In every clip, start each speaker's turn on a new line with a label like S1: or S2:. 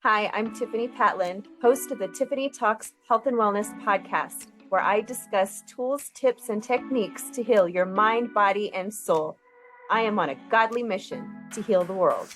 S1: Hi, I'm Tiffany Patland, host of the Tiffany Talks Health and Wellness podcast, where I discuss tools, tips, and techniques to heal your mind, body, and soul. I am on a godly mission to heal the world.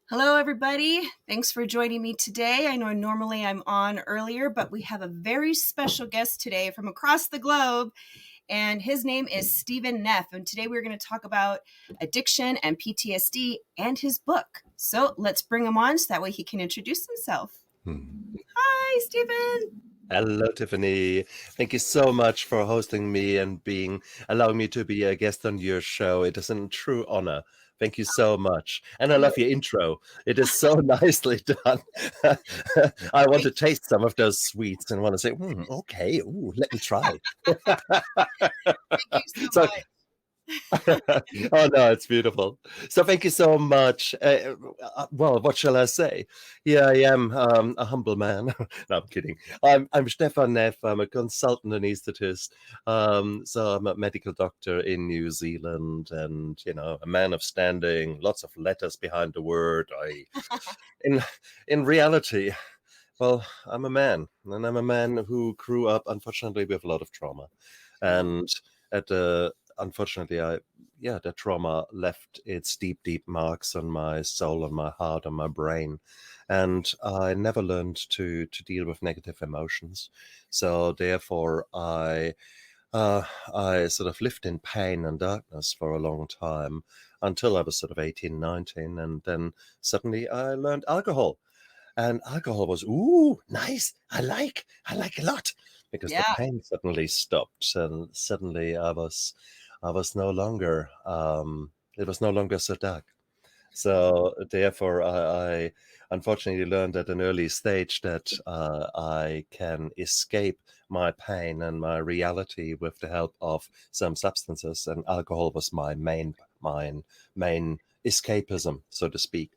S2: Hello, everybody. Thanks for joining me today. I know normally I'm on earlier, but we have a very special guest today from across the globe, and his name is Stephan Neff. And today we're going to talk about addiction and PTSD and his book. So let's bring him on so that way he can introduce himself. Hi, Stephan.
S3: Hello, Tiffany. Thank you so much for hosting me and allowing me to be a guest on your show. It is a true honor. Thank you so much. And I love your intro. It is so nicely done. I want to taste some of those sweets and want to say, okay, let me try.
S2: Thank you so much.
S3: Oh no, it's beautiful. So thank you so much. Well, what shall I say? Here I am, a humble man. No, I'm kidding. I'm Stephan Neff. I'm a consultant anesthetist. So I'm a medical doctor in New Zealand, and a man of standing. Lots of letters behind the word. In reality, well, I'm a man, and I'm a man who grew up, unfortunately, with a lot of trauma, and unfortunately, that trauma left its deep, deep marks on my soul, on my heart, on my brain. And I never learned to deal with negative emotions. So therefore, I sort of lived in pain and darkness for a long time until I was sort of 18, 19. And then suddenly I learned alcohol. And alcohol was, nice. I like a lot. Because the pain suddenly stopped, and suddenly I was no longer, it was no longer so dark. So therefore, I unfortunately learned at an early stage that I can escape my pain and my reality with the help of some substances, and alcohol was my main escapism, so to speak.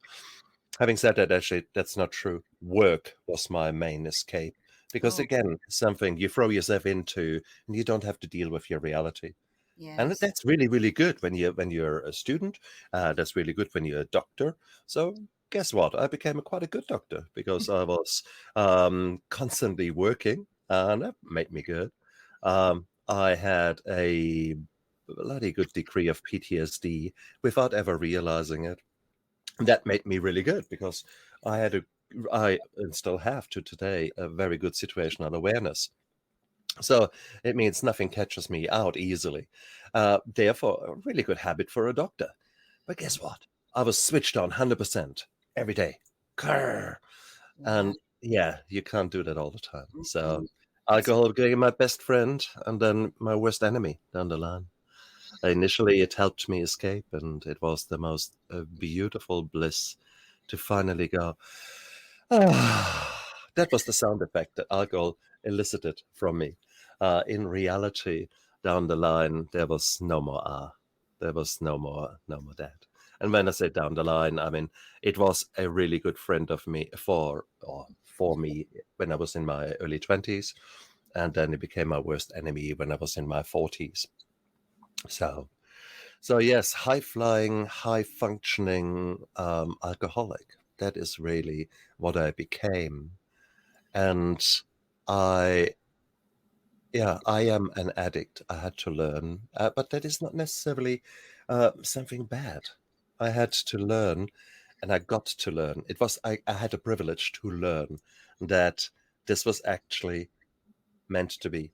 S3: Having said that, actually, that's not true. Work was my main escape. Because again, something you throw yourself into, and you don't have to deal with your reality.
S2: Yes.
S3: And that's really, really good when you're a student. That's really good when you're a doctor. So guess what? I became quite a good doctor because I was constantly working, and that made me good. I had a bloody good degree of PTSD without ever realizing it. That made me really good because I and still have to today a very good situational awareness. So it means nothing catches me out easily. Therefore, a really good habit for a doctor. But guess what? I was switched on 100% every day. And you can't do that all the time. So alcohol became my best friend and then my worst enemy down the line. Initially, it helped me escape, and it was the most beautiful bliss to finally go, that was the sound effect that alcohol elicited from me. In reality, down the line, there was no more there was no more that. And when I say down the line, I mean it was a really good friend of me for me when I was in my early 20s, and then it became my worst enemy when I was in my 40s. So yes, high flying, high functioning alcoholic. That is really what I became. And I am an addict. I had to learn, but that is not necessarily something bad. I had to learn, and I got to learn. I had a privilege to learn that this was actually meant to be.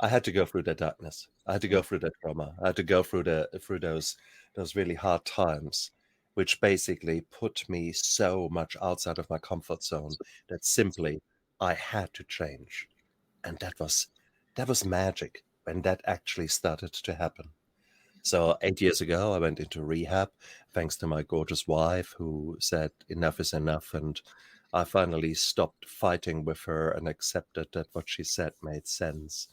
S3: I had to go through the darkness. I had to go through that trauma. I had to go through those really hard times, which basically put me so much outside of my comfort zone that simply I had to change. And that was magic when that actually started to happen. So 8 years ago, I went into rehab, thanks to my gorgeous wife, who said enough is enough. And I finally stopped fighting with her and accepted that what she said made sense.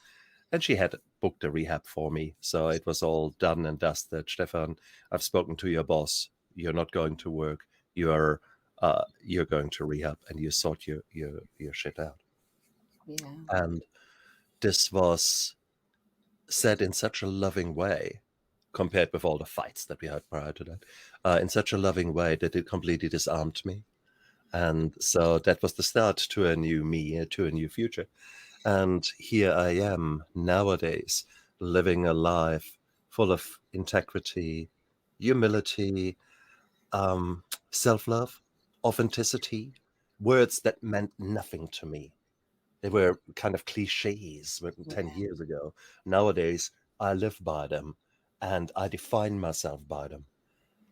S3: And she had booked a rehab for me. So it was all done and dusted. Stephan, I've spoken to your boss. You're not going to work. You're going to rehab, and you sort your shit out.
S2: Yeah.
S3: And this was said in such a loving way, compared with all the fights that we had prior to that, in such a loving way that it completely disarmed me. And so that was the start to a new me, to a new future. And here I am nowadays, living a life full of integrity, humility, self-love, authenticity, words that meant nothing to me. They were kind of cliches 10 years ago. Nowadays, I live by them and I define myself by them.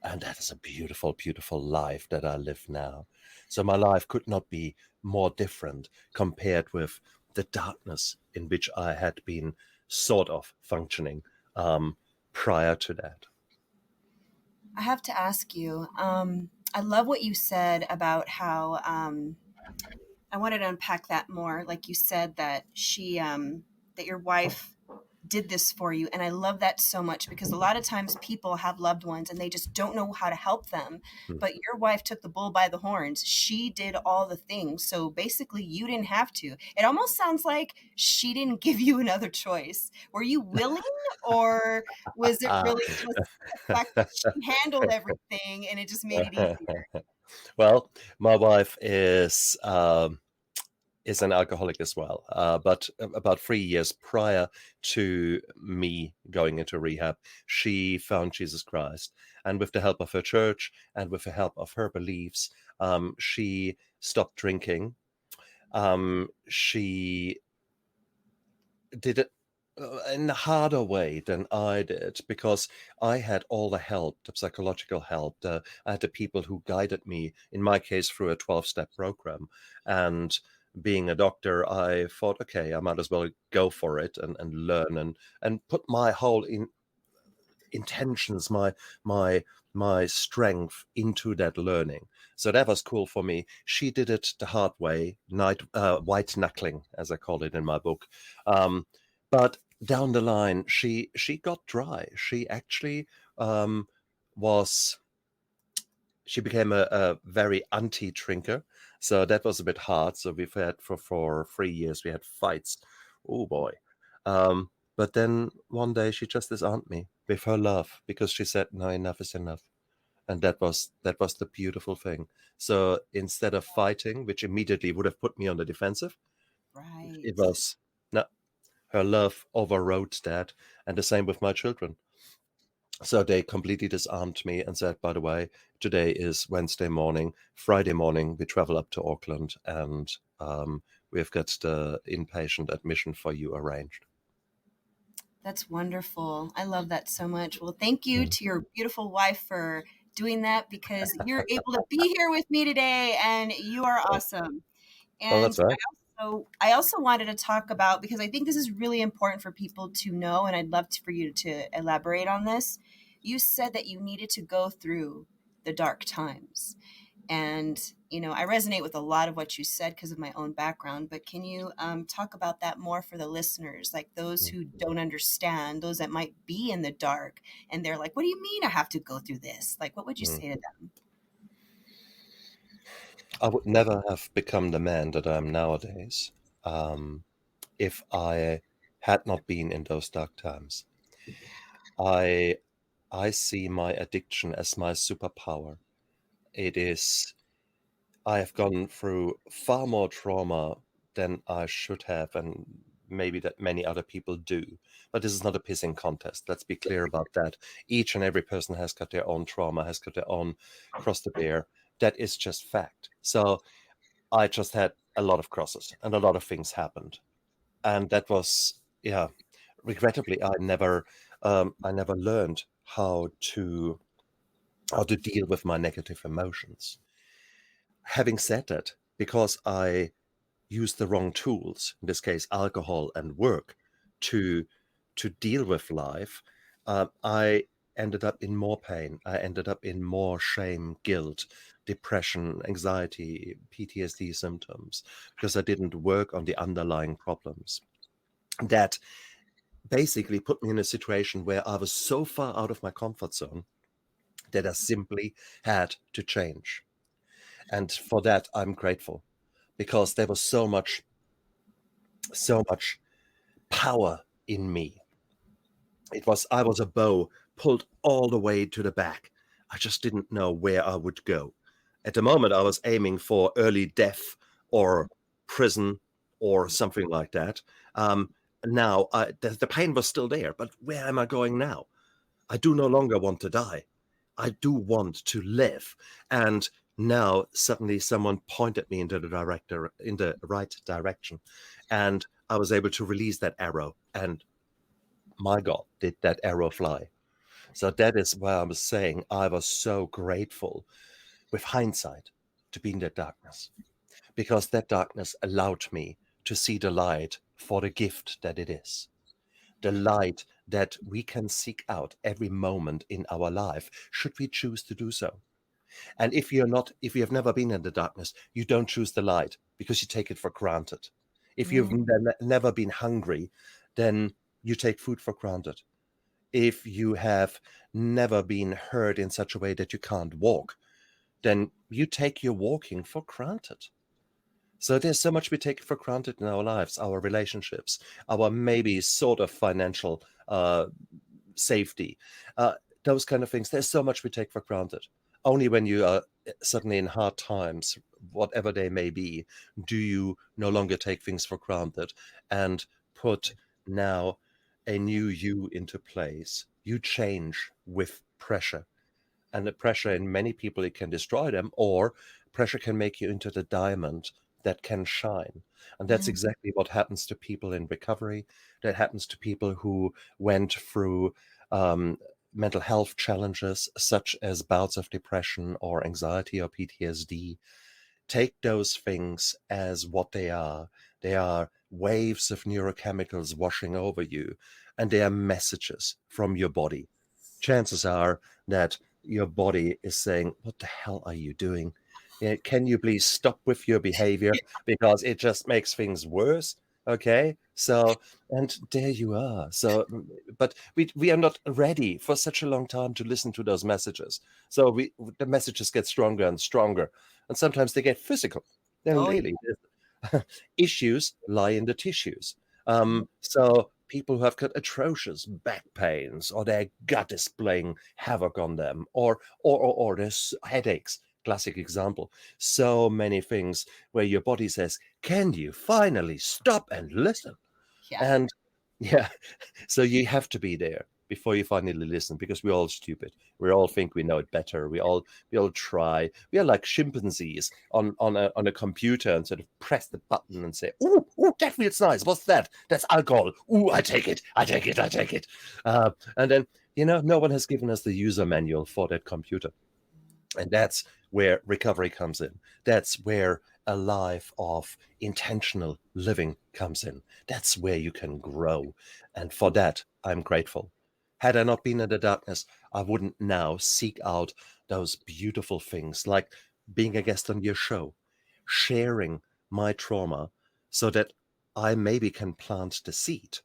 S3: And that is a beautiful, beautiful life that I live now. So my life could not be more different compared with the darkness in which I had been sort of functioning prior to that.
S2: I have to ask you, I love what you said about how I wanted to unpack that more. Like you said that that your wife did this for you. And I love that so much because a lot of times people have loved ones and they just don't know how to help them. But your wife took the bull by the horns. She did all the things. So basically you didn't have to. It almost sounds like she didn't give you another choice. Were you willing, or was it really just the fact that she handled everything and it just made it easier?
S3: Well, my wife is an alcoholic as well. But about 3 years prior to me going into rehab, she found Jesus Christ. And with the help of her church and with the help of her beliefs, she stopped drinking. She did it in a harder way than I did, because I had all the help, the psychological help. I had the people who guided me, in my case, through a 12-step program. And being a doctor, I thought, okay, I might as well go for it and learn and put my whole intentions, my strength into that learning. So that was cool for me. She did it the hard way, white knuckling, as I call it in my book. But down the line, she got dry. She actually she became a very anti-drinker. So that was a bit hard. So we've had for 3 years, we had fights. Oh boy. But then one day she just disarmed me with her love, because she said, no, enough is enough. And that was the beautiful thing. So instead of fighting, which immediately would have put me on the defensive,
S2: Right.
S3: it was, no, her love overrode that. And the same with my children. So they completely disarmed me and said, by the way, today is Wednesday morning. Friday morning, we travel up to Auckland, and we've got the inpatient admission for you arranged.
S2: That's wonderful. I love that so much. Well, thank you to your beautiful wife for doing that, because you're able to be here with me today and you are awesome.
S3: Oh,
S2: And
S3: that's right.
S2: I also wanted to talk about, because I think this is really important for people to know, and I'd love for you to elaborate on this. You said that you needed to go through the dark times. And, I resonate with a lot of what you said because of my own background, but can you talk about that more for the listeners, like those who don't understand, those that might be in the dark and they're like, what do you mean I have to go through this? Like, what would you say to them?
S3: I would never have become the man that I am nowadays if I had not been in those dark times. I see my addiction as my superpower. I have gone through far more trauma than I should have, and maybe that many other people do. But this is not a pissing contest. Let's be clear about that. Each and every person has got their own trauma, has got their own cross to bear. That is just fact. So I just had a lot of crosses and a lot of things happened. And that was, regrettably, I never learned how to deal with my negative emotions. Having said that, because I used the wrong tools, in this case alcohol and work, to deal with life, I ended up in more pain. I ended up in more shame, guilt, depression, anxiety, PTSD symptoms, because I didn't work on the underlying problems. That basically put me in a situation where I was so far out of my comfort zone that I simply had to change. And for that, I'm grateful, because there was so much power in me. I was a bow pulled all the way to the back. I just didn't know where I would go. At the moment, I was aiming for early death or prison or something like that. Now, the pain was still there, but where am I going now? I do no longer want to die. I do want to live. And now suddenly someone pointed me into the right direction, and I was able to release that arrow, and my God, did that arrow fly. So that is why I was saying I was so grateful with hindsight to be in that darkness, because that darkness allowed me to see the light for the gift that it is. The light that we can seek out every moment in our life, should we choose to do so. And if you have never been in the darkness, you don't choose the light because you take it for granted. If you've never been hungry, then you take food for granted. If you have never been hurt in such a way that you can't walk, then you take your walking for granted. So there's so much we take for granted in our lives, our relationships, our maybe sort of financial safety, those kind of things. There's so much we take for granted. Only when you are suddenly in hard times, whatever they may be, do you no longer take things for granted and put now a new you into place. You change with pressure. And the pressure in many people, it can destroy them, or pressure can make you into the diamond that can shine. And that's exactly what happens to people in recovery. That happens to people who went through mental health challenges, such as bouts of depression or anxiety or PTSD. Take those things as what they are. They are waves of neurochemicals washing over you, and they are messages from your body. Chances are that your body is saying, what the hell are you doing? Can you please stop with your behavior, because it just makes things worse? Okay, so, and there you are. So, but we are not ready for such a long time to listen to those messages. So the messages get stronger and stronger, and sometimes they get physical. Then really, issues lie in the tissues. So people who have got atrocious back pains, or their gut is playing havoc on them, or there's headaches. Classic example. So many things where your body says, can you finally stop and listen?
S2: Yeah.
S3: And yeah, so you have to be there before you finally listen, because we're all stupid. We all think we know it better. We all try. We are like chimpanzees on a computer, and sort of press the button and say, ooh, that feels nice. What's that? That's alcohol. Ooh, I take it. And then, no one has given us the user manual for that computer. And that's where recovery comes in. That's where a life of intentional living comes in. That's where you can grow. And for that, I'm grateful. Had I not been in the darkness, I wouldn't now seek out those beautiful things, like being a guest on your show, sharing my trauma, so that I maybe can plant the seed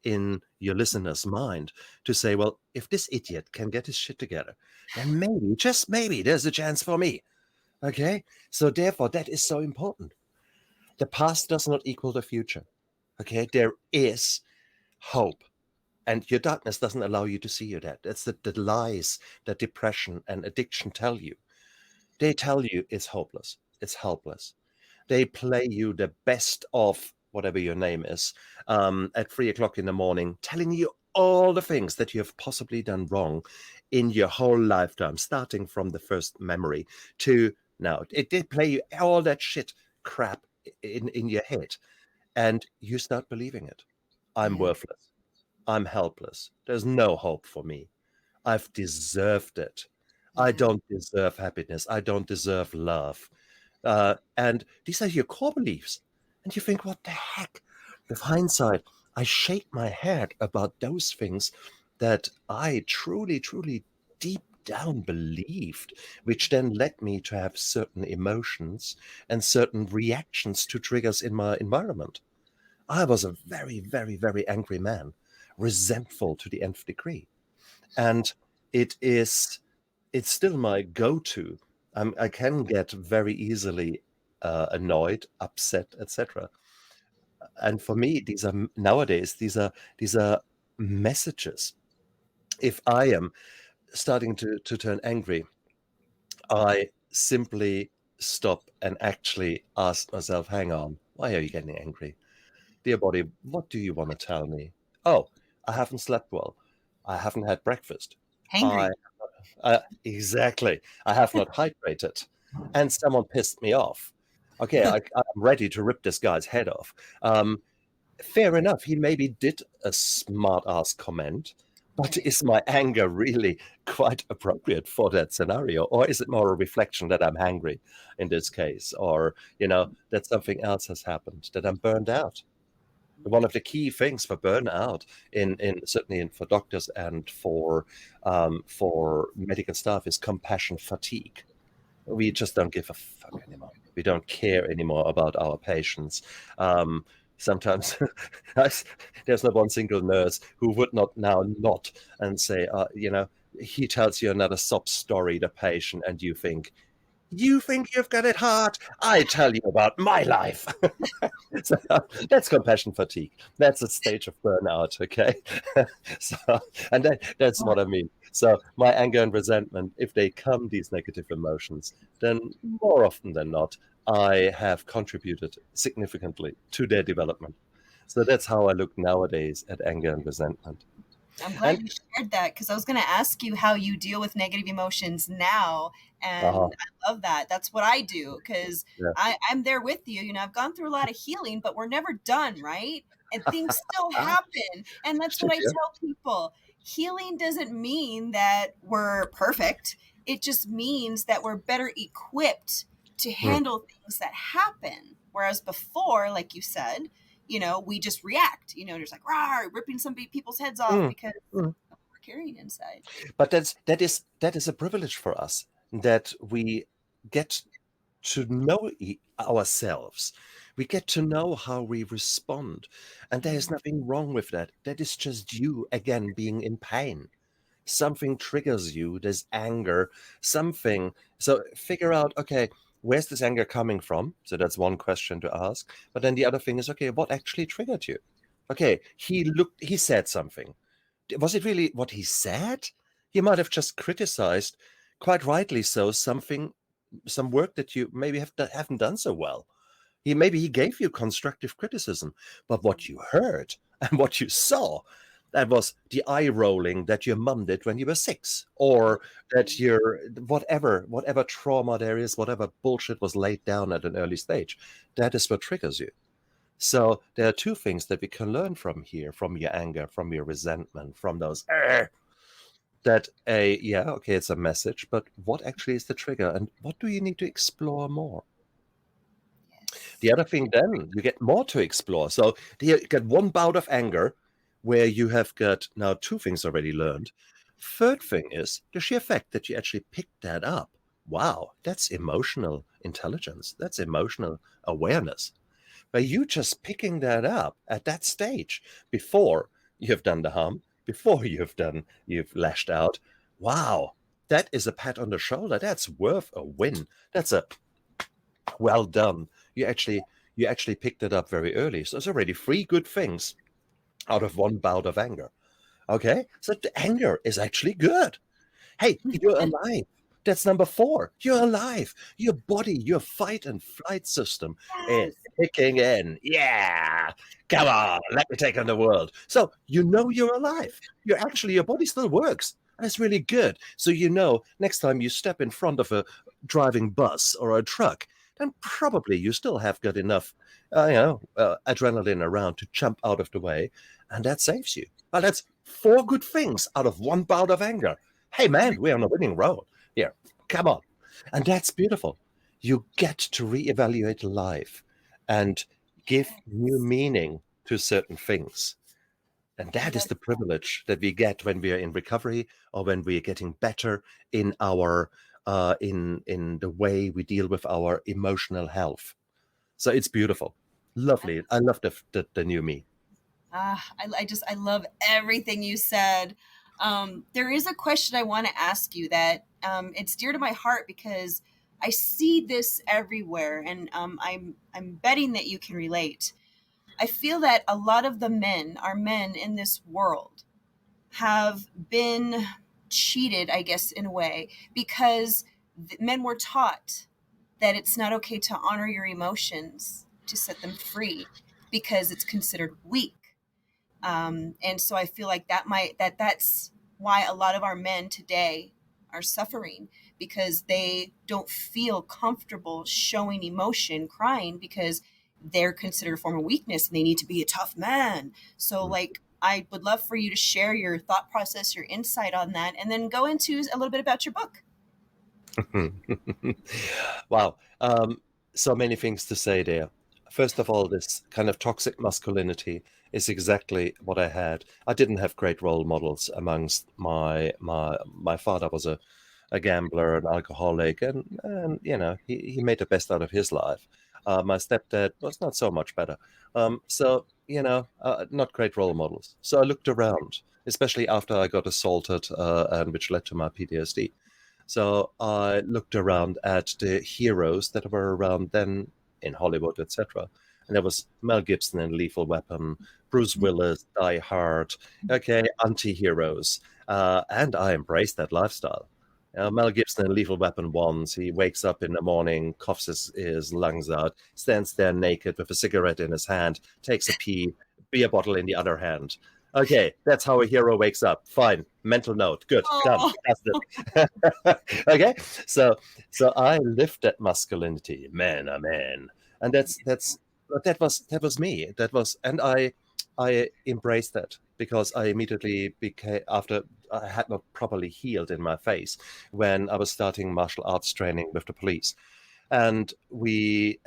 S3: in your listener's mind to say, well, if this idiot can get his shit together, then maybe, just maybe, there's a chance for me. Okay? So therefore, that is so important. The past does not equal the future. Okay? There is hope. And your darkness doesn't allow you to see that. That's the lies that depression and addiction tell you. They tell you it's hopeless. It's helpless. They play you the best of whatever your name is at 3 o'clock in the morning, telling you all the things that you have possibly done wrong in your whole lifetime, starting from the first memory to now. They play you all that shit crap in your head, and you start believing it. I'm worthless. I'm helpless. There's no hope for me. I've deserved it. I don't deserve happiness. I don't deserve love. And these are your core beliefs. And you think, what the heck? With hindsight, I shake my head about those things that I truly, truly deep down believed, which then led me to have certain emotions and certain reactions to triggers in my environment. I was a very, very, very angry man, resentful to the nth degree. And it's still my go-to. I can get very easily annoyed, upset, etc. And for me, these are nowadays, these are messages. If I am starting to turn angry, I simply stop and actually ask myself, hang on, why are you getting angry? Dear body, what do you want to tell me? Oh, I haven't slept well. I haven't had breakfast.
S2: Hangry.
S3: I exactly. I have not hydrated, and someone pissed me off. Okay, I'm ready to rip this guy's head off. Fair enough. He maybe did a smart ass comment, but is my anger really quite appropriate for that scenario? Or is it more a reflection that I'm hangry in this case? Or, that something else has happened, that I'm burned out? One of the key things for burnout certainly for doctors and for medical staff is compassion fatigue. We just don't give a fuck anymore. We don't care anymore about our patients. Sometimes there's not one single nurse who would not now nod and say, he tells you another sob story, the patient, and you think you've got it hard. I tell you about my life. So that's compassion fatigue. That's a stage of burnout, okay? And that's what I mean. So my anger and resentment, if they come, these negative emotions, then more often than not, I have contributed significantly to their development. So that's how I look nowadays at anger and resentment.
S2: I'm glad you shared that, because I was going to ask you how you deal with negative emotions now. And I love that. That's what I do, because I'm there with you. I've gone through a lot of healing, but we're never done, right? And things still happen. And that's what I tell people. Healing doesn't mean that we're perfect. It just means that we're better equipped to handle things that happen. Whereas before, like you said, we just react, just like rah, ripping some people's heads off because we're carrying inside.
S3: But that is a privilege for us, that we get to know ourselves. We get to know how we respond. And there is nothing wrong with that. That is just you, again, being in pain. Something triggers you, there's anger, something. So figure out, okay, where's this anger coming from? So that's one question to ask. But then the other thing is, okay, what actually triggered you? Okay, he said something. Was it really what he said? He might have just criticized, quite rightly so, some work that you maybe haven't done so well. Maybe he gave you constructive criticism, but what you heard and what you saw, that was the eye rolling that your mum did when you were 6, or that your whatever trauma there is, whatever bullshit was laid down at an early stage, that is what triggers you. So there are two things that we can learn from here, from your anger, from your resentment, from those that it's a message, but what actually is the trigger, and what do you need to explore more? The other thing, then you get more to explore. So you get one bout of anger, where you have got now 2 things already learned. Third thing is the sheer fact that you actually picked that up. Wow, that's emotional intelligence. That's emotional awareness. By you just picking that up at that stage, before you have done the harm, before you've lashed out. Wow, that is a pat on the shoulder. That's worth a win. That's a well done. You actually picked it up very early. So it's already 3 good things out of one bout of anger. Okay, so the anger is actually good. Hey, you're alive. That's number 4. You're alive. Your body, your fight and flight system is kicking in. Yeah, come on, let me take on the world. So you're alive. Your body still works. That's really good. So next time you step in front of a driving bus or a truck, then probably you still have got enough adrenaline around to jump out of the way, and that saves you. Well, that's 4 good things out of one bout of anger. Hey, man, we're on a winning road here. Come on. And that's beautiful. You get to reevaluate life and give new meaning to certain things. And that is the privilege that we get when we are in recovery or when we are getting better in our in the way we deal with our emotional health. So it's beautiful, lovely. I love the new me.
S2: I love everything you said. There is a question I want to ask you that it's dear to my heart because I see this everywhere, and I'm betting that you can relate. I feel that a lot of the men, our men in this world, have been cheated, I guess, in a way, because men were taught that it's not okay to honor your emotions, to set them free, because it's considered weak. And so I feel like that's why a lot of our men today are suffering, because they don't feel comfortable showing emotion, crying, because they're considered a form of weakness and they need to be a tough man. So like, I would love for you to share your thought process, your insight on that, and then go into a little bit about your book.
S3: Wow. So many things to say there. First of all, this kind of toxic masculinity is exactly what I had. I didn't have great role models amongst my father was a gambler, an alcoholic, and you know, he made the best out of his life. My stepdad was not so much better. So, you know, not great role models. So I looked around, especially after I got assaulted, and which led to my PTSD. So I looked around at the heroes that were around then in Hollywood, etc. And there was Mel Gibson in Lethal Weapon, Bruce Willis, Die Hard, okay, anti-heroes. And I embraced that lifestyle. Mel Gibson in Lethal Weapon once, he wakes up in the morning, coughs his lungs out, stands there naked with a cigarette in his hand, takes a pee, beer bottle in the other hand. Okay, that's how a hero wakes up. Fine. Mental note. Good. Done. Okay. So I lived that masculinity, man, oh man. And that was me. That was, and I embraced that because I immediately became, after I had not properly healed in my face when I was starting martial arts training with the police. And the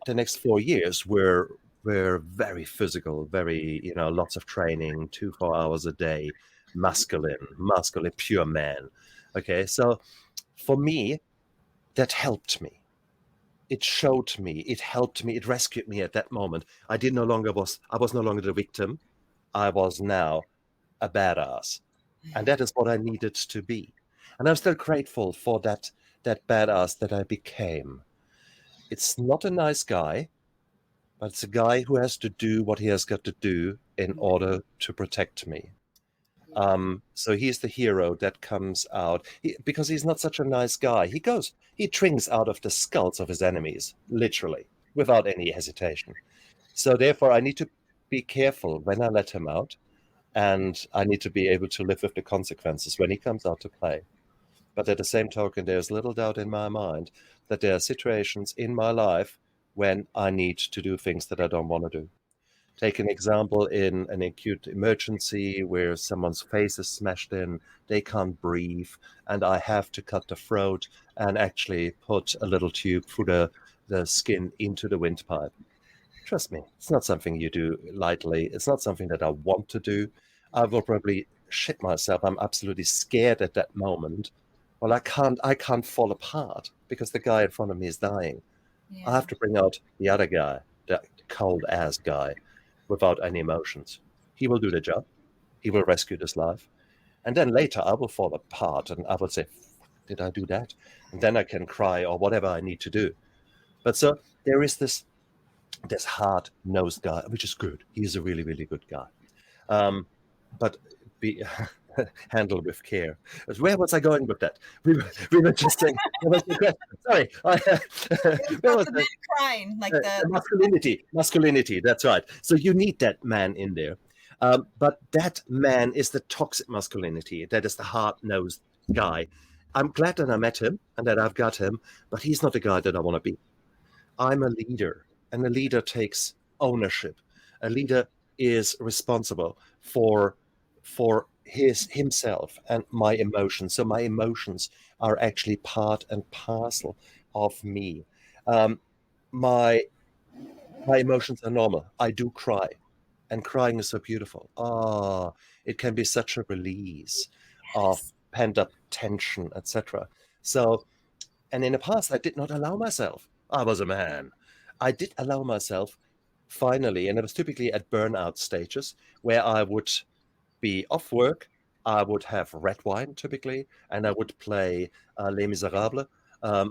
S3: next 4 years were very physical, very, you know, lots of training, 4 hours a day, masculine, pure man. Okay, so for me, that helped me. It showed me, it helped me, it rescued me at that moment. I was no longer the victim. I was now a badass. And that is what I needed to be. And I'm still grateful for that badass that I became. It's not a nice guy, but it's a guy who has to do what he has got to do in order to protect me. So he's the hero that comes out because he's not such a nice guy. He drinks out of the skulls of his enemies, literally, without any hesitation. So therefore, I need to be careful when I let him out, and I need to be able to live with the consequences when he comes out to play. But at the same token, there's little doubt in my mind that there are situations in my life when I need to do things that I don't want to do. Take an example in an acute emergency where someone's face is smashed in, they can't breathe, and I have to cut the throat and actually put a little tube through the skin into the windpipe. Trust me, it's not something you do lightly. It's not something that I want to do. I will probably shit myself. I'm absolutely scared at that moment. Well, I can't fall apart because the guy in front of me is dying.
S2: Yeah.
S3: I have to bring out the other guy, the cold ass guy, without any emotions. He will do the job. He will rescue this life. And then later I will fall apart and I will say, did I do that? And then I can cry or whatever I need to do. But so there is this hard-nosed guy, which is good. He's a really, really good guy. But be handled with care. Where was I going with that? We were just saying, sorry.
S2: Where was the man crying, like the
S3: masculinity. That's right. So you need that man in there. But that man is the toxic masculinity. That is the hard-nosed guy. I'm glad that I met him and that I've got him, but he's not the guy that I want to be. I'm a leader, and a leader takes ownership. A leader is responsible for himself and my emotions. So my emotions are actually part and parcel of me. My emotions are normal. I do cry, And crying is so beautiful. Oh, it can be such a release of pent-up tension, etc. So, and in the past, I did not allow myself. I was a man. I did allow myself finally, and it was typically at burnout stages where I would be off work. I would have red wine typically, and I would play Les Miserables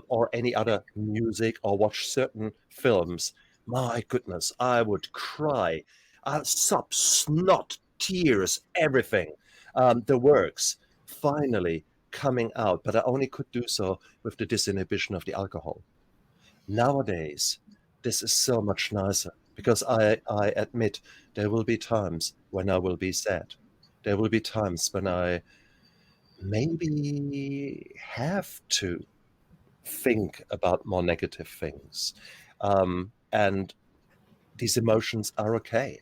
S3: or any other music or watch certain films. My goodness, I would cry. Sob, snot, tears, everything. The works finally coming out, but I only could do so with the disinhibition of the alcohol. Nowadays, this is so much nicer because I admit there will be times when I will be sad. There will be times when I maybe have to think about more negative things. And these emotions are okay.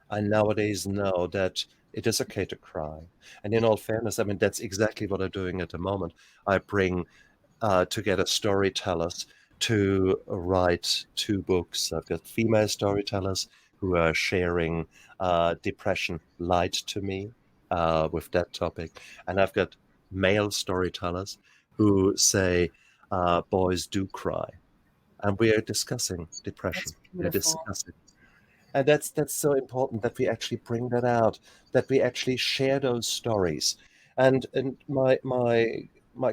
S3: I nowadays know that it is okay to cry. And in all fairness, I mean, that's exactly what I'm doing at the moment. I bring together storytellers to write 2 books. I've got female storytellers who are sharing depression light to me with that topic. And I've got male storytellers who say, boys do cry. And we are discussing depression. We're discussing. And that's so important that we actually bring that out, that we actually share those stories. And my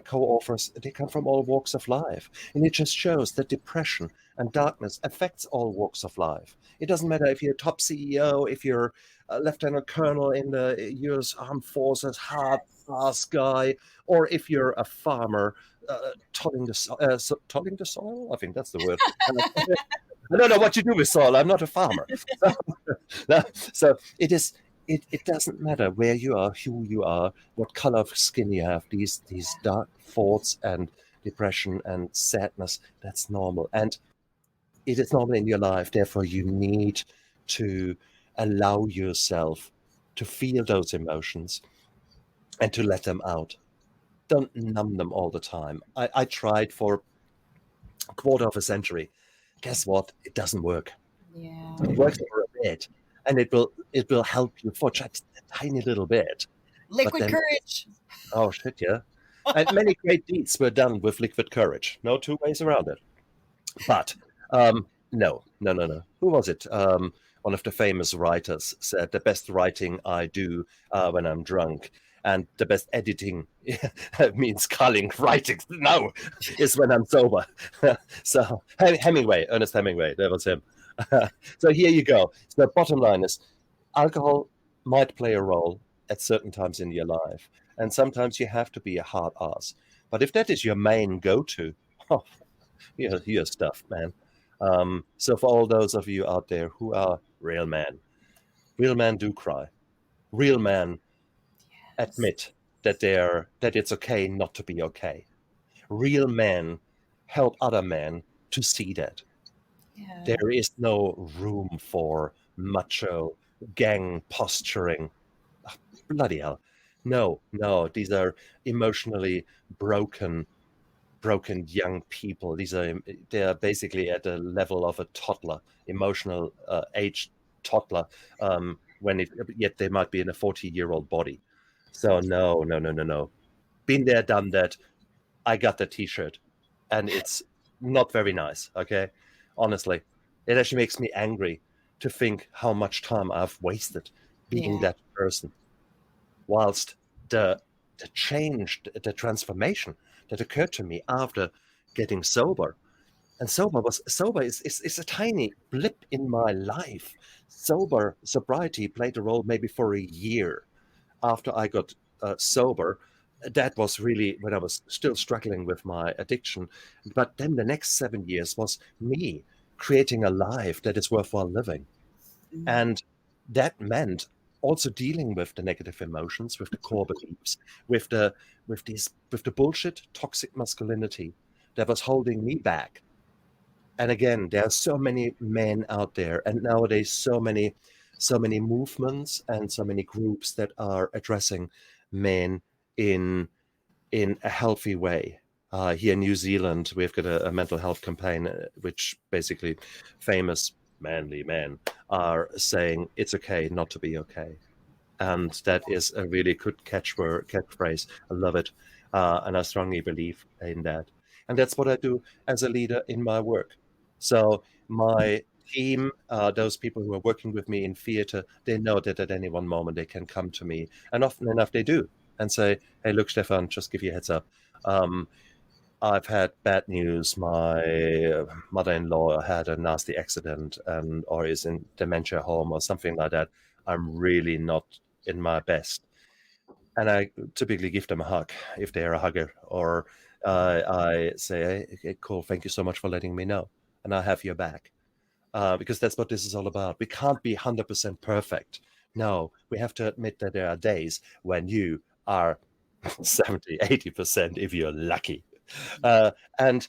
S3: co-authors, they come from all walks of life. And it just shows that depression and darkness affects all walks of life. It doesn't matter if you're a top CEO, if you're a lieutenant colonel in the US Armed Forces, hard-ass guy, or if you're a farmer tilling the soil. I think that's the word. I don't know what you do with soil. I'm not a farmer. So it doesn't matter where you are, who you are, what color of skin you have. These dark thoughts and depression and sadness, that's normal. And it is normal in your life. Therefore, you need to allow yourself to feel those emotions and to let them out. Don't numb them all the time. I tried for a quarter of a century. Guess what? It doesn't work.
S2: Yeah.
S3: It works for a bit, and it will help you for just a tiny little bit.
S2: Liquid courage.
S3: Oh shit, yeah. And many great deeds were done with liquid courage. No 2 ways around it. But no. Who was it? One of the famous writers said, the best writing I do when I'm drunk, and the best editing means culling writing now is when I'm sober. So Hemingway, Ernest Hemingway, that was him. So here you go. So the bottom line is, alcohol might play a role at certain times in your life, and sometimes you have to be a hard ass. But if that is your main go-to, you're stuffed, man. So for all those of you out there who are real men do cry. Real men admit that it's okay not to be okay. Real men help other men to see that.
S2: Yeah.
S3: There is no room for macho gang posturing. Oh, bloody hell. No, these are emotionally broken young people. They are basically at the level of a toddler, emotional age toddler, yet they might be in a 40-year-old body. So no. Been there, done that. I got the t-shirt, and it's not very nice, okay? Honestly, it actually makes me angry to think how much time I've wasted being that person. Whilst the change, the transformation that occurred to me after getting sober, and sober is a tiny blip in my life. Sobriety played a role maybe for a year after I got sober. That was really when I was still struggling with my addiction. But then the next 7 years was me creating a life that is worthwhile living. Mm-hmm. And that meant also dealing with the negative emotions, with the core beliefs, with the bullshit toxic masculinity that was holding me back. And again, there are so many men out there, and nowadays so many movements and so many groups that are addressing men in a healthy way. Here in New Zealand, we've got a mental health campaign, which basically famous manly men are saying it's okay not to be okay. And that is a really good catchphrase. I love it. And I strongly believe in that. And that's what I do as a leader in my work. So my team, those people who are working with me in theater, they know that at any one moment they can come to me. And often enough they do and say, hey, look, Stephan, just give you a heads up. I've had bad news. My mother-in-law had a nasty accident or is in dementia home or something like that. I'm really not in my best. And I typically give them a hug if they're a hugger, or I say, hey, cool, thank you so much for letting me know. And I have your back. Because that's what this is all about. We can't be 100% perfect. No, we have to admit that there are days when you are 70, 80% if you're lucky. And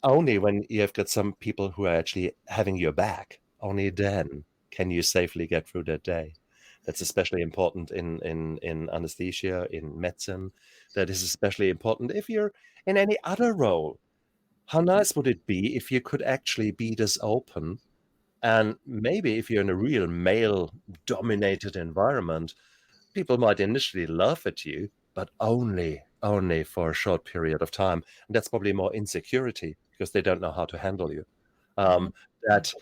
S3: only when you have got some people who are actually having your back, only then can you safely get through that day. That's especially important in anesthesia, in medicine. That is especially important if you're in any other role. How nice would it be if you could actually be this open? And maybe if you're in a real male-dominated environment, people might initially laugh at you, but only for a short period of time. And that's probably more insecurity because they don't know how to handle you. That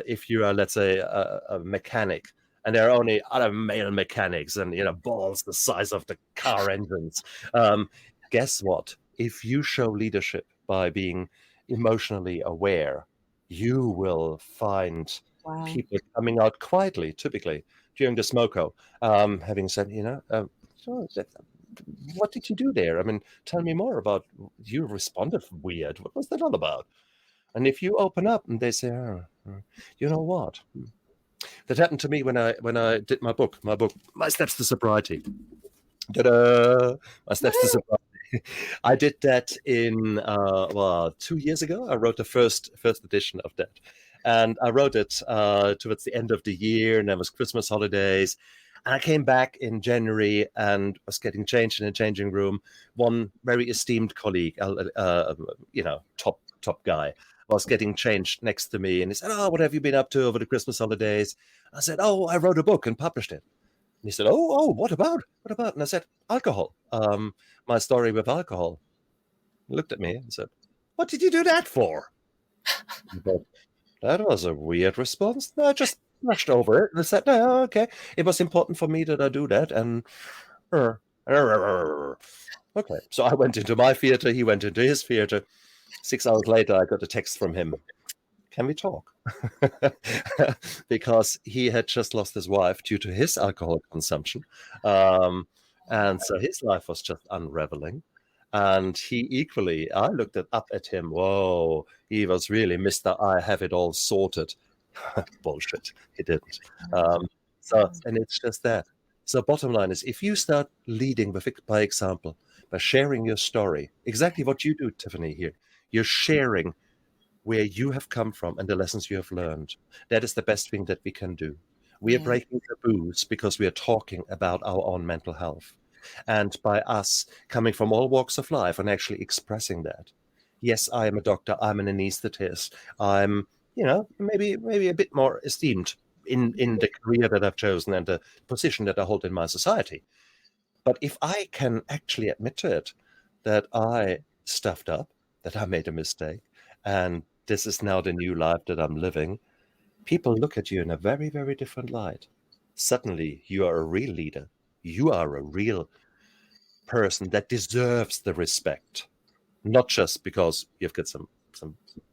S3: if you are, let's say, a mechanic, and there are only other male mechanics and, balls the size of the car engines, guess what? If you show leadership by being emotionally aware, you will find people coming out quietly, typically, during the smoko, having said, what did you do there? I mean, tell me more about, you responded weird. What was that all about? And if you open up and they say, you know what? That happened to me when I did my book, My Steps to Sobriety. Ta-da! My Steps to Sobriety. I did that in 2 years ago. I wrote the first edition of that, and I wrote it towards the end of the year, and there was Christmas holidays. And I came back in January and was getting changed in a changing room. One very esteemed colleague, top guy, was getting changed next to me, and he said, "Oh, what have you been up to over the Christmas holidays?" I said, "Oh, I wrote a book and published it." And he said, "Oh, what about? What about?" And I said, "Alcohol. My story with alcohol." He looked at me and said, "What did you do that for?" But that was a weird response. No, I just brushed over it and I said, "No, okay. It was important for me that I do that." And okay, so I went into my theater. He went into his theater. 6 hours later, I got a text from him. Can we talk? Because he had just lost his wife due to his alcohol consumption. And so his life was just unraveling. And he equally, I looked up at him. Whoa, he was really Mr. I have it all sorted. Bullshit, he didn't. And it's just that. So bottom line is, if you start leading by example, by sharing your story, exactly what you do, Tiffani, here, you're sharing where you have come from and the lessons you have learned. That is the best thing that we can do. We are breaking taboos because we are talking about our own mental health. And by us coming from all walks of life and actually expressing that. Yes, I am a doctor, I'm an anesthetist, I'm, maybe a bit more esteemed in the career that I've chosen and the position that I hold in my society. But if I can actually admit to it, that I stuffed up, that I made a mistake, and this is now the new life that I'm living, people look at you in a very, very different light. Suddenly, you are a real leader. You are a real person that deserves the respect, not just because you've got some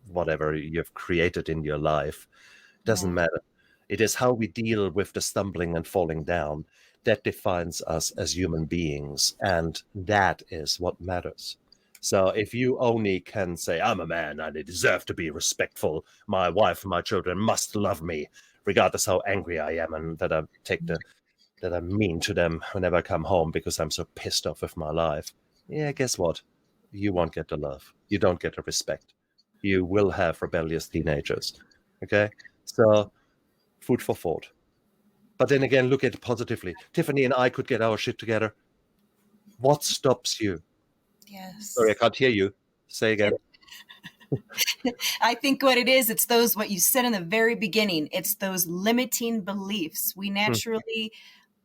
S3: whatever you've created in your life. Doesn't matter. It is how we deal with the stumbling and falling down that defines us as human beings, and that is what matters. So if you only can say, I'm a man and I deserve to be respectful, my wife and my children must love me, regardless how angry I am, and that I'm mean to them whenever I come home because I'm so pissed off with my life. Yeah, guess what? You won't get the love. You don't get the respect. You will have rebellious teenagers. Okay? So, food for thought. But then again, look at it positively. Tiffani and I could get our shit together. What stops you?
S2: Yes.
S3: Sorry, I can't hear you. Say again.
S2: I think what it is, it's those, what you said in the very beginning, it's those limiting beliefs. We naturally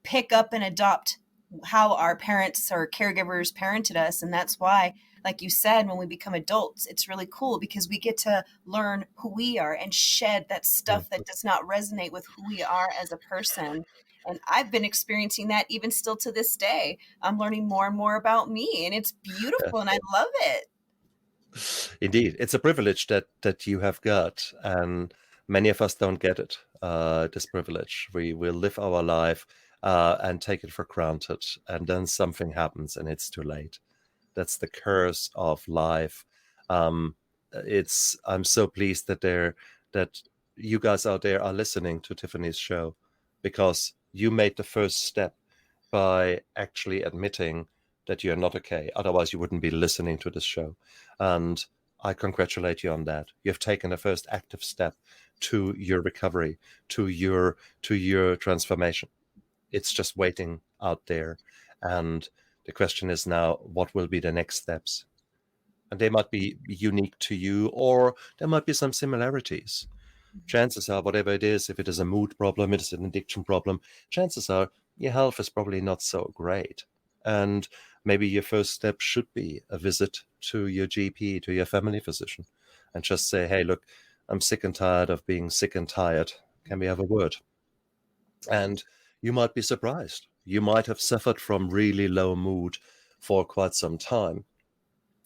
S2: pick up and adopt how our parents or caregivers parented us. And that's why, like you said, when we become adults, it's really cool because we get to learn who we are and shed that stuff that does not resonate with who we are as a person. And I've been experiencing that even still to this day. I'm learning more and more about me, and it's beautiful and I love it.
S3: Indeed, it's a privilege that you have got, and many of us don't get it. This privilege, we will live our life and take it for granted, and then something happens, and it's too late. That's the curse of life. I'm so pleased that you guys out there are listening to Tiffani's show, because you made the first step by actually admitting that you're not okay. Otherwise, you wouldn't be listening to this show. And I congratulate you on that. You've taken the first active step to your recovery, to your transformation. It's just waiting out there. And the question is now, what will be the next steps? And they might be unique to you, or there might be some similarities. Chances are, whatever it is, if it is a mood problem, it is an addiction problem, chances are your health is probably not so great. And maybe your first step should be a visit to your GP, to your family physician, and just say, hey, look, I'm sick and tired of being sick and tired. Can we have a word? And you might be surprised. You might have suffered from really low mood for quite some time.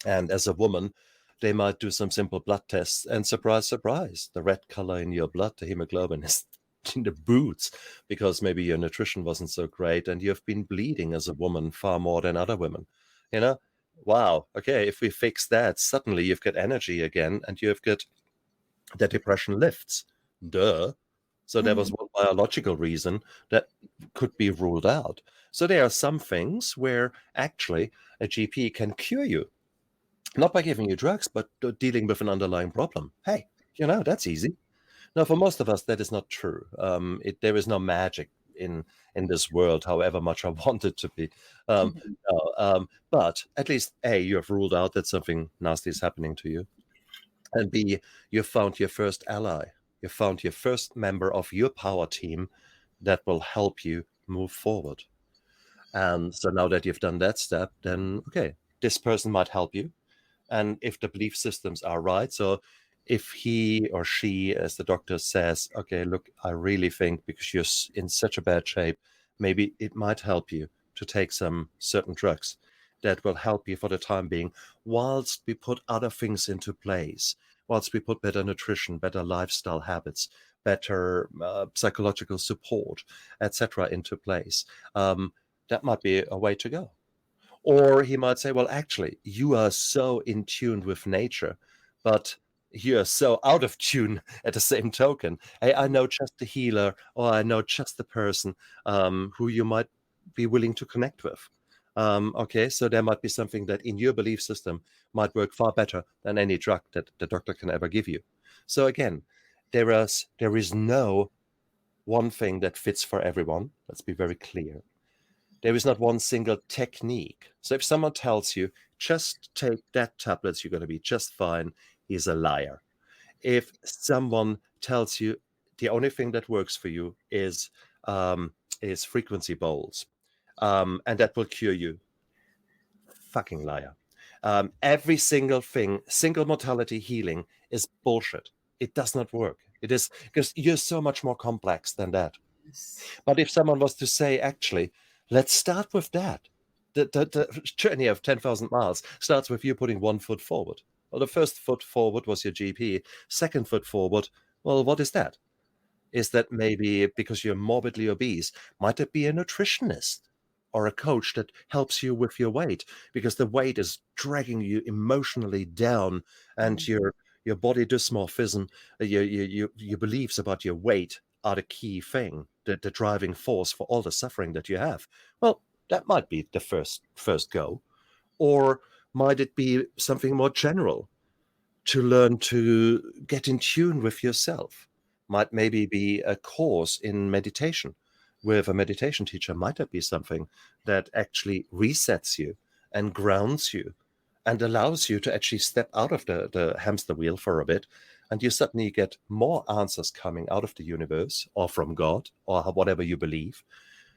S3: And as a woman, they might do some simple blood tests, and surprise, surprise, the red color in your blood, the hemoglobin, is in the boots, because maybe your nutrition wasn't so great and you've been bleeding as a woman far more than other women. Wow, okay, if we fix that, suddenly you've got energy again and you've got the depression lifts. Duh. So there was one biological reason that could be ruled out. So there are some things where actually a GP can cure you. Not by giving you drugs, but dealing with an underlying problem. Hey, that's easy. Now, for most of us, that is not true. There is no magic in this world, however much I want it to be. But at least, A, you have ruled out that something nasty is happening to you. And B, you found your first ally. You found your first member of your power team that will help you move forward. And so now that you've done that step, then, okay, this person might help you. And if the belief systems are right, so if he or she, as the doctor says, okay, look, I really think because you're in such a bad shape, maybe it might help you to take some certain drugs that will help you for the time being, whilst we put other things into place, whilst we put better nutrition, better lifestyle habits, better psychological support, etc. into place. That might be a way to go. Or he might say, well, actually, you are so in tune with nature, but you're so out of tune at the same token. Hey, I know just the healer, or I know just the person who you might be willing to connect with. Okay, so there might be something that in your belief system might work far better than any drug that the doctor can ever give you. So again, there is no one thing that fits for everyone. Let's be very clear. There is not one single technique. So if someone tells you, just take that tablets, you're going to be just fine, he's a liar. If someone tells you the only thing that works for you is frequency bowls, and that will cure you, fucking liar. Every single thing, single modality healing is bullshit. It does not work. It is because you're so much more complex than that. But if someone was to say, actually, let's start with that. The journey of 10,000 miles starts with you putting one foot forward. Well, the first foot forward was your GP. Second foot forward, well, what is that? Is that maybe because you're morbidly obese? Might it be a nutritionist or a coach that helps you with your weight? Because the weight is dragging you emotionally down, and your body dysmorphism, your beliefs about your weight are the key thing, the driving force for all the suffering that you have. Well, that might be the first go. Or might it be something more general, to learn to get in tune with yourself? Might maybe be a course in meditation with a meditation teacher. Might that be something that actually resets you and grounds you and allows you to actually step out of the hamster wheel for a bit, and you suddenly get more answers coming out of the universe or from God or whatever you believe.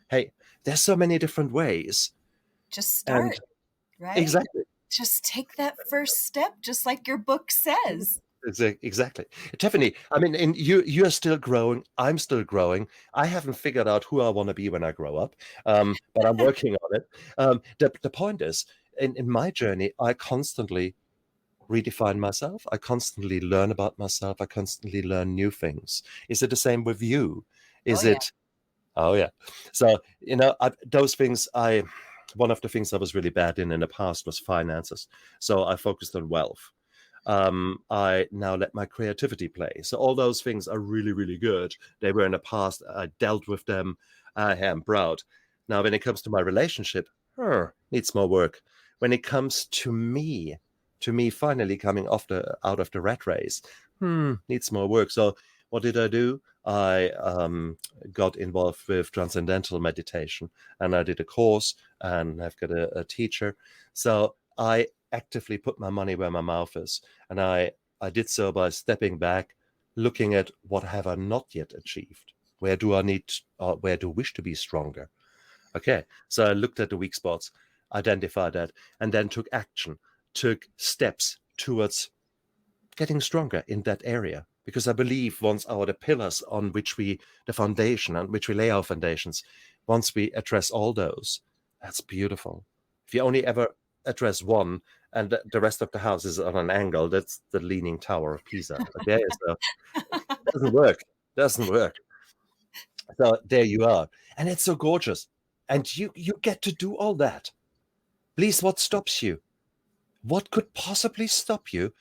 S3: Hey, there's so many different ways.
S2: Just start, right?
S3: Exactly.
S2: Just take that first step, just like your book says.
S3: Exactly. Tiffani, I mean, you're still growing. I'm still growing. I haven't figured out who I want to be when I grow up, but I'm working on it. The point is, in my journey, I constantly redefine myself. I constantly learn about myself. I constantly learn new things. Is it the same with you? Is it? Oh, yeah. So, those things, one of the things I was really bad in the past was finances. So I focused on wealth. I now let my creativity play. So all those things are really, really good. They were in the past. I dealt with them. I am proud. Now, when it comes to my relationship, needs more work. When it comes to me finally coming out of the rat race, needs more work. So what did I do? I got involved with transcendental meditation, and I did a course, and I've got a teacher. So I actively put my money where my mouth is, and I did so by stepping back, looking at what have I not yet achieved. Where do I need, or where do I wish to be stronger? Okay, so I looked at the weak spots, identified that, and then took action, took steps towards getting stronger in that area. Because I believe once the pillars on which the foundation on which we lay our foundations, once we address all those, that's beautiful. If you only ever address one and the rest of the house is on an angle, that's the Leaning Tower of Pisa. Okay, so it doesn't work. So there you are. And it's so gorgeous. And you get to do all that. Please, what stops you? What could possibly stop you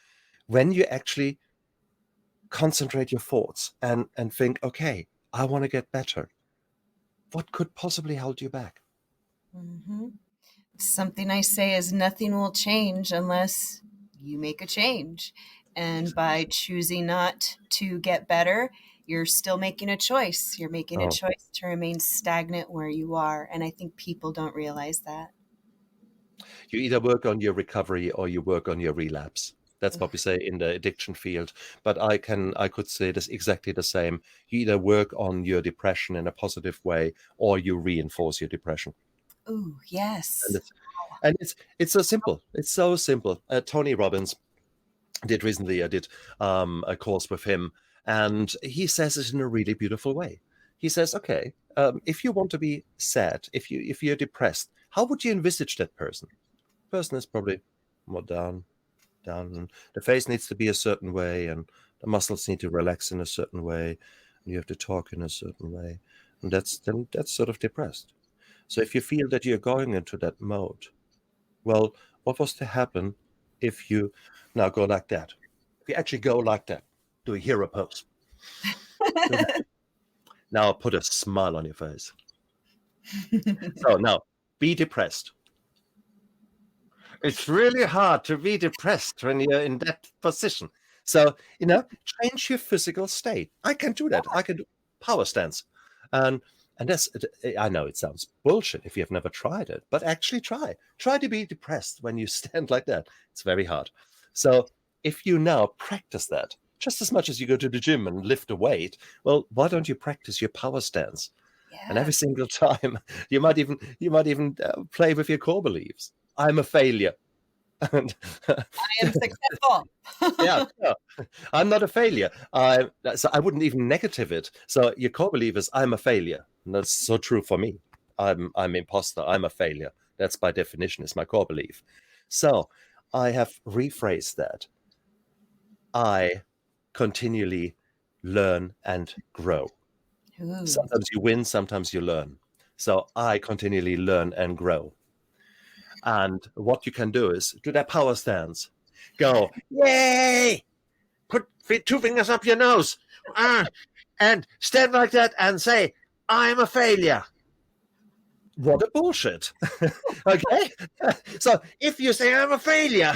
S3: when you actually concentrate your thoughts and think, okay, I want to get better? What could possibly hold you back?
S2: Mm-hmm. Something I say is nothing will change unless you make a change. And by choosing not to get better, you're still making a choice. You're making a choice to remain stagnant where you are. And I think people don't realize that.
S3: You either work on your recovery or you work on your relapse. That's what we say in the addiction field. But I could say this exactly the same. You either work on your depression in a positive way or you reinforce your depression.
S2: Oh, yes.
S3: And it's so simple. It's so simple. Tony Robbins did recently. I did a course with him, and he says it in a really beautiful way. He says, okay, if you want to be sad, if you're depressed, how would you envisage that person? The person is probably more down, and the face needs to be a certain way, and the muscles need to relax in a certain way, and you have to talk in a certain way, and that's sort of depressed. So if you feel that you're going into that mode, well, what was to happen if you now go like that? If you actually go like that, do a hero pose. Now put a smile on your face. So now be depressed. It's really hard to be depressed when you're in that position. So, change your physical state. I can do that. I can do power stance. And that's, I know it sounds bullshit if you've never tried it, but actually try. Try to be depressed when you stand like that. It's very hard. So if you now practice that, just as much as you go to the gym and lift a weight, well, why don't you practice your power stance? Yeah. And every single time, you might even play with your core beliefs. I'm a failure.
S2: I am successful.
S3: Yeah, I'm not a failure. So I wouldn't even negative it. So your core belief is I'm a failure. And that's so true for me. I'm imposter. I'm a failure. That's by definition is my core belief. So I have rephrased that. I continually learn and grow. Ooh. Sometimes you win, sometimes you learn. So I continually learn and grow. And what you can do is do that power stance. Go, yay! Put 2 fingers up your nose. And stand like that and say, I'm a failure. what a bullshit. Okay? So if you say I'm a failure,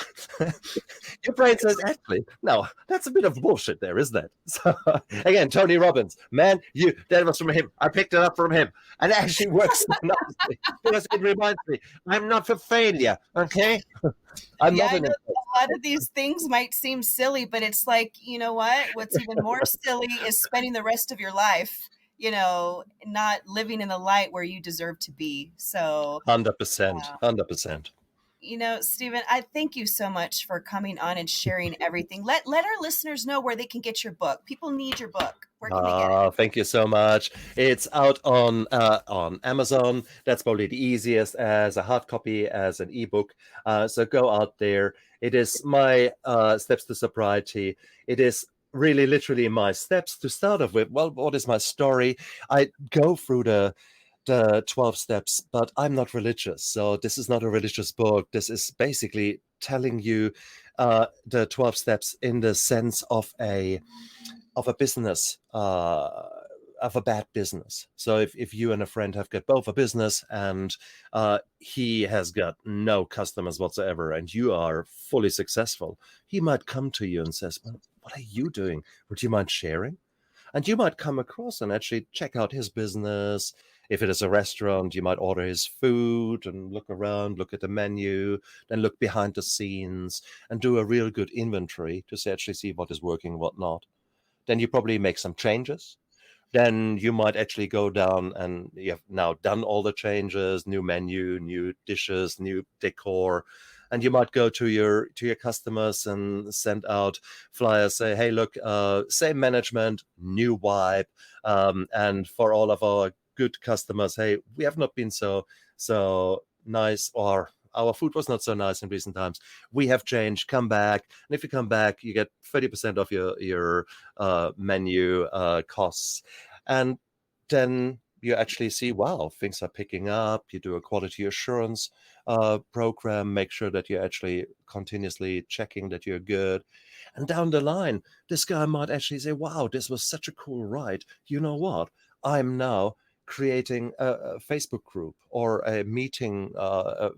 S3: your brain says, actually, no, that's a bit of bullshit there, isn't it? So again, Tony Robbins, man, that was from him. I picked it up from him. And it actually works so nicely because it reminds me, I'm not a failure, okay? I'm
S2: Yeah,
S3: not
S2: I
S3: an
S2: know a lot of these things might seem silly, but it's like, you know what? What's even more silly is spending the rest of your life, not living in the light where you deserve to be. So,
S3: 100%, 100%.
S2: Stephen, I thank you so much for coming on and sharing everything. Let our listeners know where they can get your book. People need your book. Where can they get it?
S3: Thank you so much. It's out on Amazon. That's probably the easiest as a hard copy, as an ebook. So go out there. It is my steps to sobriety. It is really literally my steps to start off with. Well, what is my story? I go through the 12 steps, but I'm not religious. So this is not a religious book. This is basically telling you the 12 steps in the sense of a business, of a bad business. So if you and a friend have got both a business and he has got no customers whatsoever and you are fully successful, he might come to you and says, well, what are you doing? Would you mind sharing? And you might come across and actually check out his business. If it is a restaurant, you might order his food and look around, look at the menu, then look behind the scenes and do a real good inventory to actually see what is working, what not. Then you probably make some changes. Then you might actually go down and you have now done all the changes, new menu, new dishes, new decor. And you might go to your customers and send out flyers, say, hey, look, same management, new vibe. And for all of our good customers, hey, we have not been so nice, or our food was not so nice in recent times. We have changed. Come back. And if you come back, you get 30% off your menu costs. And then you actually see, wow, things are picking up. You do a quality assurance program, make sure that you're actually continuously checking that you're good. And down the line, this guy might actually say, wow, this was such a cool ride. You know what? I'm now creating a Facebook group or a meeting, a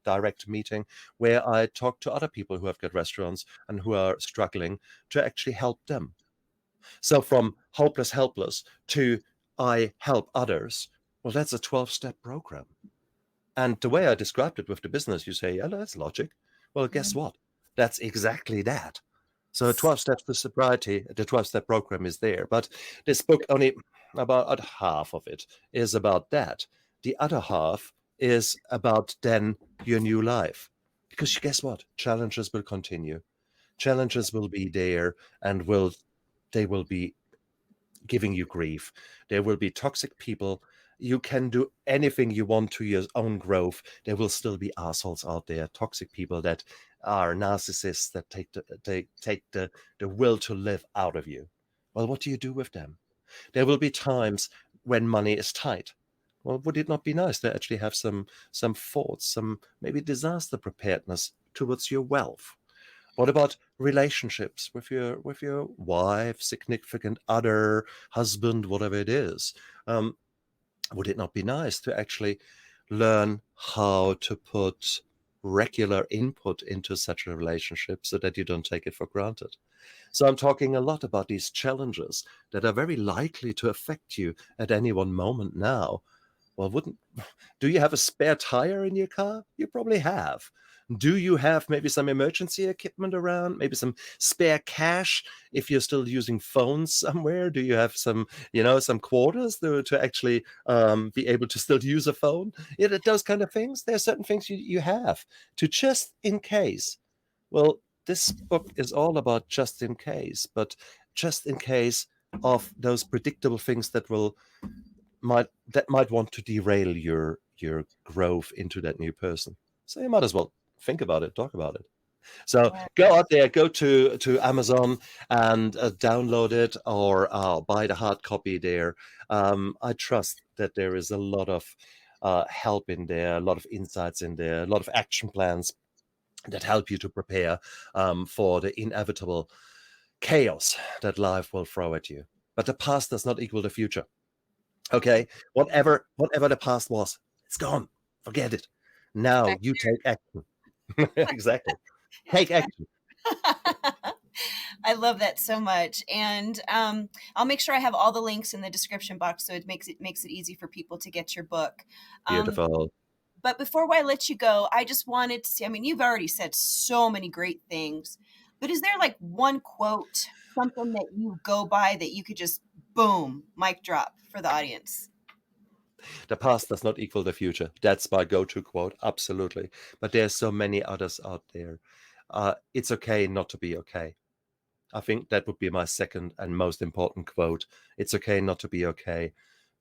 S3: direct meeting where I talk to other people who have got restaurants and who are struggling to actually help them. So from hopeless, helpless to I help others, well, that's a 12-step program. And the way I described it with the business, you say, yeah, that's logic. Well, guess what? That's exactly that. So 12 steps to sobriety, the 12-step program is there. But this book, only about half of it is about that. The other half is about then your new life. Because guess what? Challenges will continue. Challenges will be there and they will be giving you grief. There will be toxic people. You can do anything you want to your own growth. There will still be assholes out there, toxic people that are narcissists that take the will to live out of you. Well, what do you do with them? There will be times when money is tight. Well, would it not be nice to actually have some thoughts, some maybe disaster preparedness towards your wealth? What about relationships with your wife, significant other, husband, whatever it is? Would it not be nice to actually learn how to put regular input into such a relationship so that you don't take it for granted? So I'm talking a lot about these challenges that are very likely to affect you at any one moment now. Well, do you have a spare tire in your car? You probably have. Do you have maybe some emergency equipment around? Maybe some spare cash if you're still using phones somewhere? Do you have some quarters to actually be able to still use a phone? Yeah, those kind of things. There are certain things you have to just in case. Well, this book is all about just in case, but just in case of those predictable things that might want to derail your growth into that new person. So you might as well think about it, talk about it. So go out there, go to Amazon and download it or buy the hard copy there. I trust that there is a lot of help in there, a lot of insights in there, a lot of action plans that help you to prepare for the inevitable chaos that life will throw at you. But the past does not equal the future. Okay, whatever the past was, It's gone. Forget it. Now you take action. Exactly. Take action.
S2: I love that so much. And I'll make sure I have all the links in the description box so it makes it easy for people to get your book.
S3: Beautiful.
S2: But before I let you go, I just wanted to see, I mean, you've already said so many great things, but is there like one quote, something that you go by that you could just boom, mic drop for the audience?
S3: The past does not equal the future. That's my go-to quote. Absolutely. But there's so many others out there. It's okay not to be okay. I think that would be my second and most important quote. It's okay not to be okay,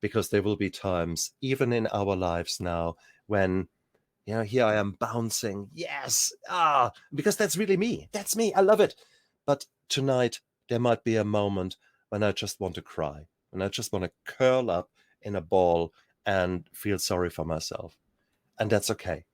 S3: because there will be times, even in our lives now, when, here I am bouncing. Yes. Because that's really me. That's me. I love it. But tonight, there might be a moment when I just want to cry, when I just want to curl up in a ball and feel sorry for myself. And that's okay.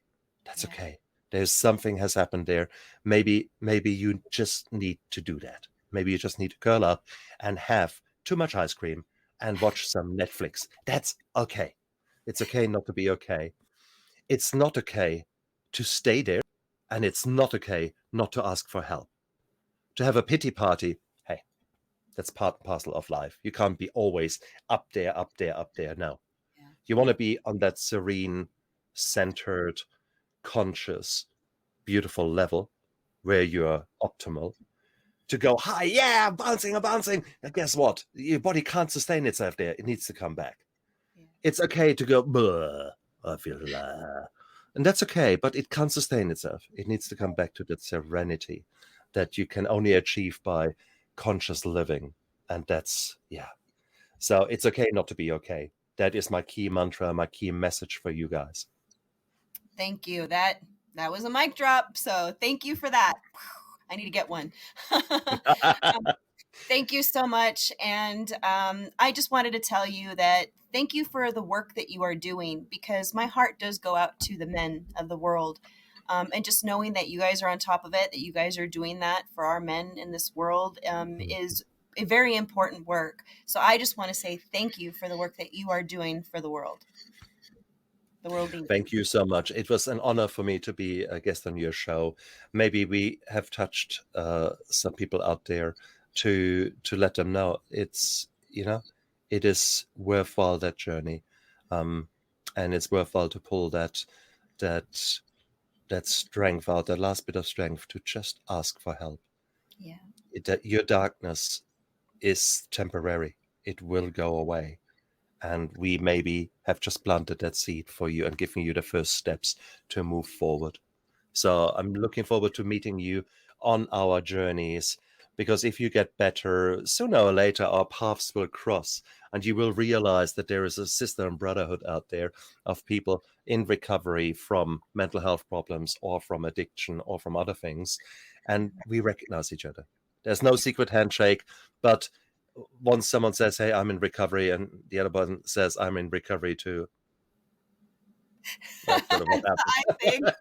S3: That's okay. There's something has happened there. Maybe you just need to do that. Maybe you just need to curl up and have too much ice cream and watch some Netflix. That's okay. It's okay not to be okay. It's not okay to stay there, and it's not okay not to ask for help. To have a pity party, hey, that's part and parcel of life. You can't be always up there. No.
S2: Yeah.
S3: You want to be on that serene, centered, conscious, beautiful level where you're optimal. To go high, I'm bouncing. And guess what? Your body can't sustain itself there. It needs to come back.
S2: Yeah.
S3: It's okay to go, I feel and that's okay, but it can't sustain itself. It needs to come back to that serenity that you can only achieve by conscious living. And that's, So it's okay not to be okay. That is my key mantra, my key message for you guys.
S2: Thank you. That was a mic drop. So thank you for that. I need to get one. Thank you so much. And I just wanted to tell you that thank you for the work that you are doing, because my heart does go out to the men of the world. And just knowing that you guys are on top of it, that you guys are doing that for our men in this world is a very important work. So I just want to say thank you for the work that you are doing for the world. The world needs
S3: Thank you so much. It was an honor for me to be a guest on your show. Maybe we have touched some people out there to let them know it's, it is worthwhile, that journey. And it's worthwhile to pull that strength out, that last bit of strength to just ask for help.
S2: Yeah.
S3: Your darkness is temporary. It will go away. And we maybe have just planted that seed for you and given you the first steps to move forward. So I'm looking forward to meeting you on our journeys, because if you get better, sooner or later, our paths will cross, and you will realize that there is a sister and brotherhood out there of people in recovery from mental health problems or from addiction or from other things. And we recognize each other. There's no secret handshake, but once someone says, hey, I'm in recovery, and the other one says, I'm in recovery too. That's sort of what happens.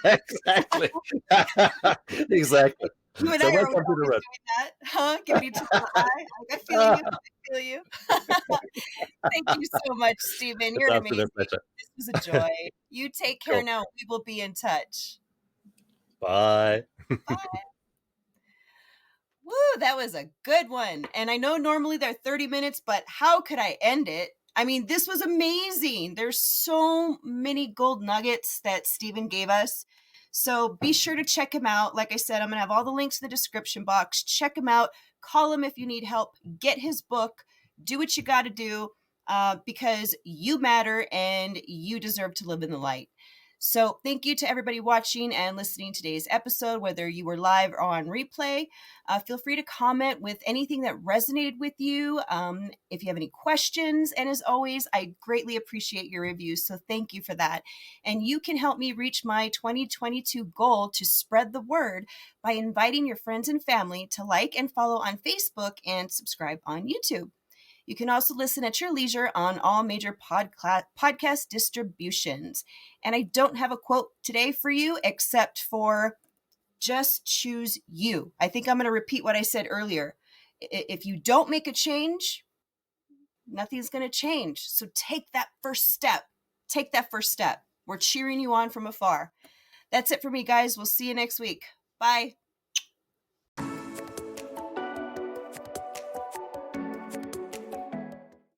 S3: Exactly. Exactly.
S2: You and
S3: So
S2: I are
S3: welcome to the
S2: always
S3: road.
S2: doing that, huh? Giving each other the eye. I feel you. Thank you so much, Stephen. You're
S3: It's
S2: amazing.
S3: pleasure.
S2: This was a joy. You take care
S3: Cool.
S2: now. We will be in touch.
S3: Bye.
S2: Bye. Woo, that was a good one. And I know normally they're 30 minutes, but how could I end it? I mean, this was amazing. There's so many gold nuggets that Stephen gave us. So be sure to check him out. Like I said, I'm going to have all the links in the description box. Check him out. Call him if you need help. Get his book. Do what you got to do because you matter and you deserve to live in the light. So thank you to everybody watching and listening to today's episode, whether you were live or on replay. Feel free to comment with anything that resonated with you. If you have any questions, and as always, I greatly appreciate your reviews. So thank you for that. And you can help me reach my 2022 goal to spread the word by inviting your friends and family to like and follow on Facebook and subscribe on YouTube. You can also listen at your leisure on all major podcast distributions. And I don't have a quote today for you except for just choose you. I think I'm going to repeat what I said earlier. If you don't make a change, nothing's going to change. So take that first step. take that first step. We're cheering you on from afar. That's it for me, guys. We'll see you next week. Bye.